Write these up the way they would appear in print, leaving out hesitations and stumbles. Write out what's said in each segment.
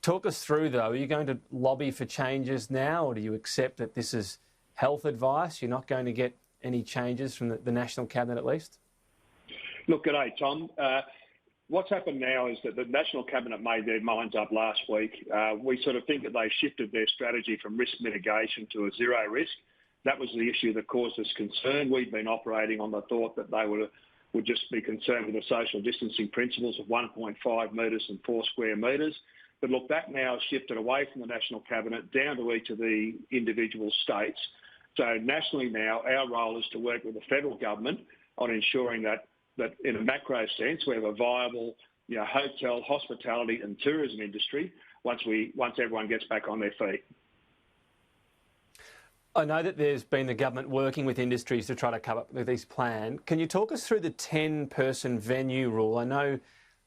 Talk us through, though. Are you going to lobby for changes now, or do you accept that this is health advice? You're not going to get any changes from the National Cabinet, at least? Look, g'day, Tom. What's happened now is that the National Cabinet made their minds up last week. We sort of think that they shifted their strategy from risk mitigation to a zero risk. That was the issue that caused us concern. We've been operating on the thought that they would just be concerned with the social distancing principles of 1.5 metres and 4 square metres. But look, that now has shifted away from the National Cabinet down to each of the individual states. So nationally now, our role is to work with the federal government on ensuring that in a macro sense, we have a viable hotel, hospitality and tourism industry once everyone gets back on their feet. I know that there's been the government working with industries to try to come up with this plan. Can you talk us through the 10-person venue rule? I know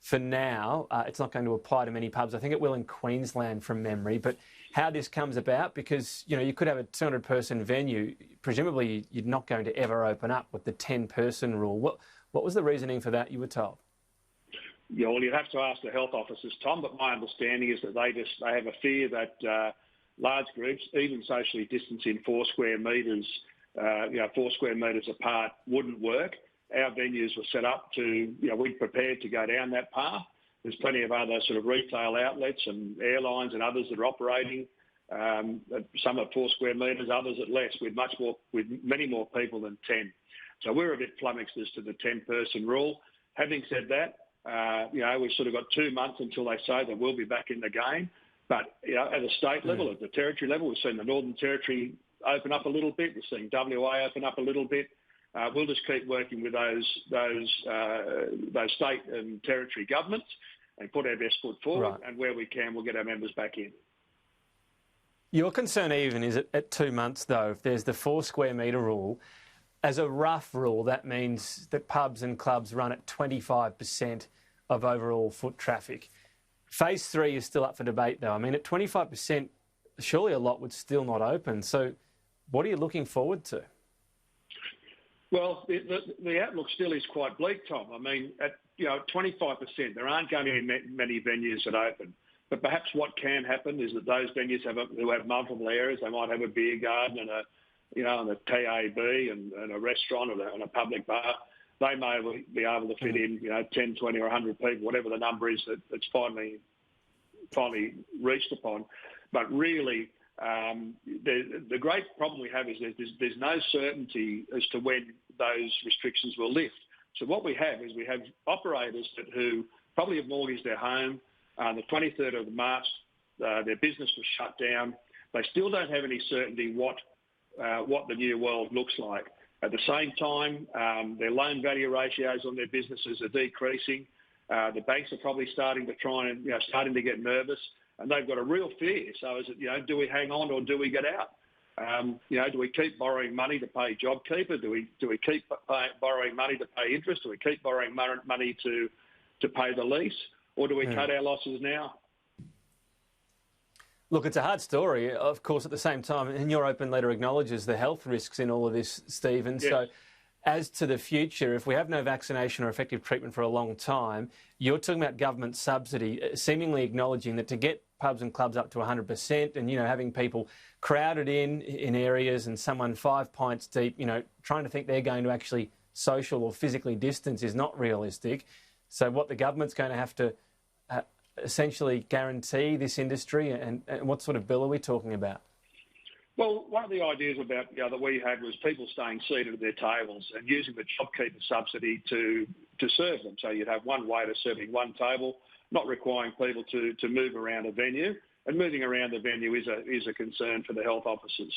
for now it's not going to apply to many pubs. I think it will in Queensland from memory, but how this comes about, because you could have a 200-person venue, presumably you're not going to ever open up with the 10-person rule. What was the reasoning for that, you were told? Yeah, well, you'd have to ask the health officers, Tom, but my understanding is that they have a fear that large groups, even socially distancing 4 square metres, 4 square metres apart, wouldn't work. Our venues were set up to, we're prepared to go down that path. There's plenty of other sort of retail outlets and airlines and others that are operating. Some at 4 square metres, others at less, with many more people than 10. So we're a bit flummoxed as to the 10-person rule. Having said that, we've sort of got 2 months until they say that we'll be back in the game. But at a state level, at the territory level, we've seen the Northern Territory open up a little bit. We're seeing WA open up a little bit. We'll just keep working with those state and territory governments and put our best foot forward. Right. And where we can, we'll get our members back in. Your concern even is at 2 months, though, if there's the 4 square metre rule, as a rough rule, that means that pubs and clubs run at 25% of overall foot traffic. Phase 3 is still up for debate, though. I mean, at 25%, surely a lot would still not open. So what are you looking forward to? Well, the outlook still is quite bleak, Tom. I mean, at 25%, there aren't going to be many venues that open. But perhaps what can happen is that those venues who have multiple areas, they might have a beer garden and a TAB and a restaurant and a public bar. They may be able to fit in, 10, 20 or 100 people, whatever the number is that's finally reached upon. But really, the great problem we have is there's no certainty as to when those restrictions will lift. So what we have is operators who probably have mortgaged their home. The 23rd of March, their business was shut down. They still don't have any certainty what the new world looks like. At the same time, their loan value ratios on their businesses are decreasing. The banks are probably starting to get nervous, and they've got a real fear. So is it, do we hang on or do we get out? Do we keep borrowing money to pay JobKeeper? Do we keep borrowing money to pay interest? Do we keep borrowing money to pay the lease? Or do we cut our losses now? Look, it's a hard story, of course, at the same time, and your open letter acknowledges the health risks in all of this, Stephen. Yes. So as to the future, if we have no vaccination or effective treatment for a long time, you're talking about government subsidy, seemingly acknowledging that to get pubs and clubs up to 100% and, having people crowded in areas and someone 5 pints deep, trying to think they're going to actually social or physically distance is not realistic. So what the government's going to have to essentially guarantee this industry, and what sort of bill are we talking about? Well, one of the ideas about that we had was people staying seated at their tables and using the JobKeeper subsidy to serve them. So you'd have one waiter serving one table, not requiring people to move around a venue. And moving around the venue is a concern for the health officers.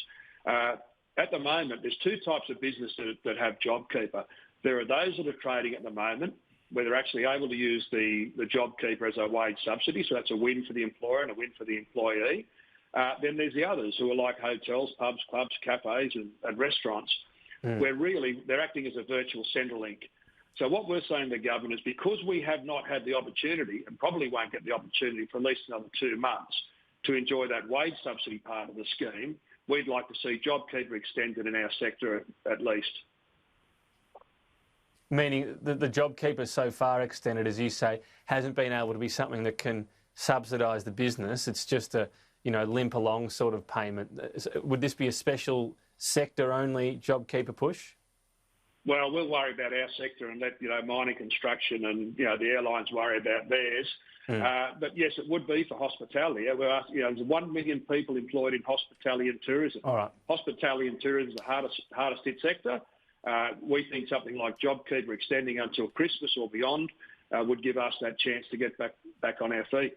At the moment, there's 2 types of business that have JobKeeper. There are those that are trading at the moment, where they're actually able to use the JobKeeper as a wage subsidy, so that's a win for the employer and a win for the employee. Then there's the others who are like hotels, pubs, clubs, cafes and restaurants, where really they're acting as a virtual Centrelink. So what we're saying to the government is, because we have not had the opportunity, and probably won't get the opportunity for at least another 2 months, to enjoy that wage subsidy part of the scheme, we'd like to see JobKeeper extended in our sector at least. Meaning the JobKeeper so far extended, as you say, hasn't been able to be something that can subsidise the business. It's just a, limp along sort of payment. Would this be a special sector-only JobKeeper push? Well, we'll worry about our sector and let, mining, construction and, the airlines worry about theirs. But yes, it would be for hospitality. There's 1 million people employed in hospitality and tourism. All right. Hospitality and tourism is the hardest hit sector. We think something like JobKeeper extending until Christmas or beyond would give us that chance to get back on our feet.